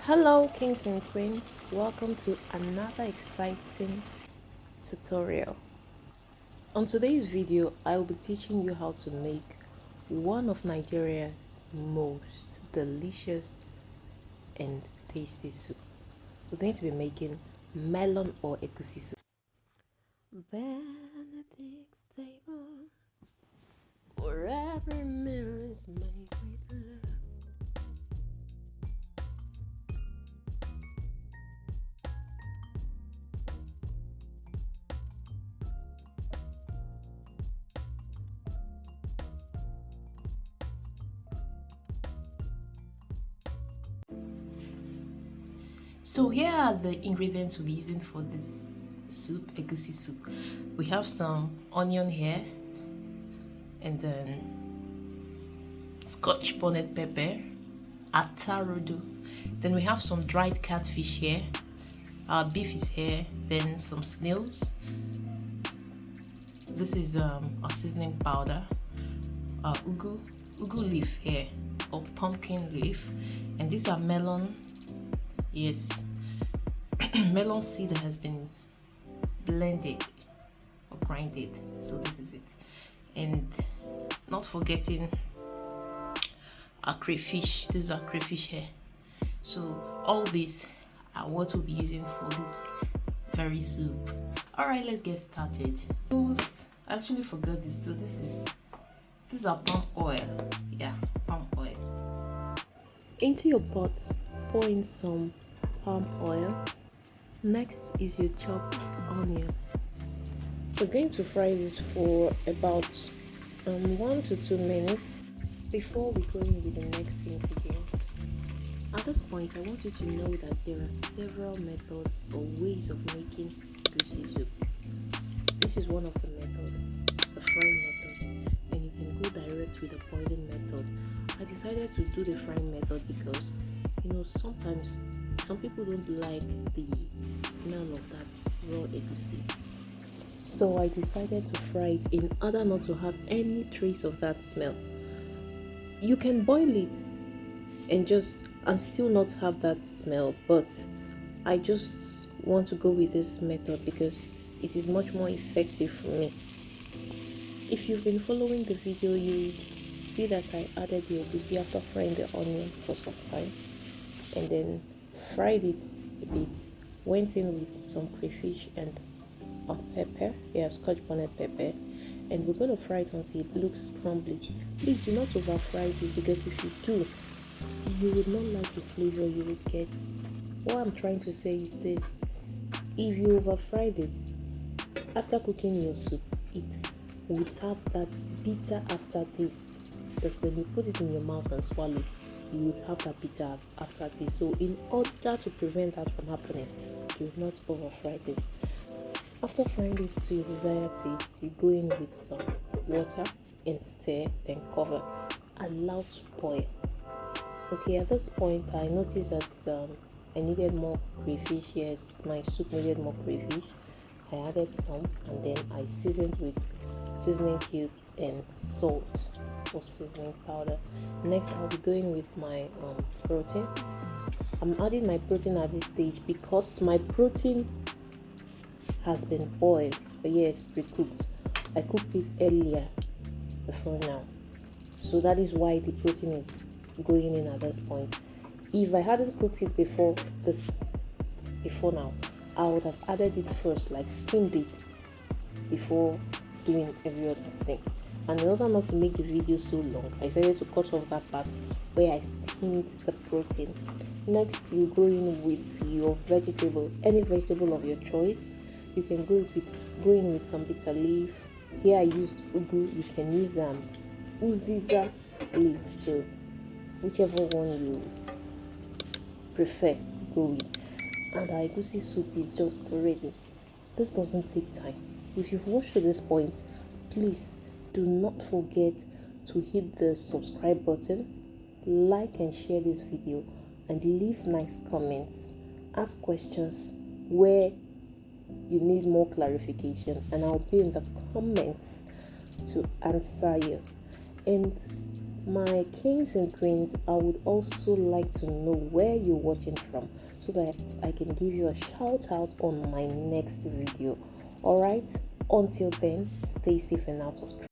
Hello kings and queens, welcome to another exciting tutorial. On today's video, I will be teaching you how to make one of Nigeria's most delicious and tasty soup. We're going to be making melon or egusi soup. Benedict's table, where every meal is made with love. So here are the ingredients we'll be using for this soup, egusi soup. We have some onion here, and then scotch bonnet pepper, atarudu. Then we have some dried catfish here. Our beef is here. Then some snails. This is our seasoning powder. Ugu leaf here, or pumpkin leaf. And these are melon. Yes, melon seed that has been blended or grinded. So this is it. And not forgetting our crayfish. This is our crayfish here. So all these are what we'll be using for this very soup. All right, let's get started. First, I actually forgot this. So this is our palm oil. Yeah, palm oil. Into your pot, pour in some palm oil. Next is your chopped onion. We're going to fry this for about 1 to 2 minutes before we go into the next ingredients. At this point, I want you to know that there are several methods or ways of making egusi soup. This is one of the methods, the frying method, and you can go direct with the boiling method. I decided to do the frying method because sometimes some people don't like the smell of that raw egusi. So I decided to fry it in order not to have any trace of that smell. You can boil it and still not have that smell, but I just want to go with this method because it is much more effective for me. If you've been following the video, you see that I added the egusi after frying the onion for some time, and then fried it a bit, went in with some crayfish and pepper, scotch bonnet pepper, and we're going to fry it until it looks crumbly. Please do not over fry this, because if you do, you would not like the flavor you would get. What I'm trying to say is this: if you over fry this, after cooking your soup, it would have that bitter aftertaste. Because when you put it in your mouth and swallow, you would have that bitter aftertaste. So in order to prevent that from happening, do not over fry this. After frying this to your desired taste, you go in with some water and stir, then cover. Allow to boil. Okay, at this point I noticed that I needed more crayfish. Yes, my soup needed more crayfish. I added some, and then I seasoned with seasoning cube and salt or seasoning powder. Next, I'll be going with my protein. I'm adding my protein at this stage because my protein has been boiled, but yes, pre-cooked. I cooked it earlier before now, so that is why the protein is going in at this point. If I hadn't cooked it before now, I would have added it first, like steamed it before doing every other thing. And in order not to make the video so long, I decided to cut off that part where I steamed the protein. Next, you go in with your vegetable, any vegetable of your choice. You can go in with some bitter leaf. Here I used ugu. You can use uziza leaf too, whichever one you prefer, go with. And our egusi soup is just ready. This doesn't take time. If you've watched to this point, please do not forget to hit the subscribe button, like and share this video, and leave nice comments. Ask questions where you need more clarification, and I'll be in the comments to answer you. And My kings and queens, I would also like to know where you're watching from so that I can give you a shout out on my next video. Alright, until then, stay safe and out of trouble.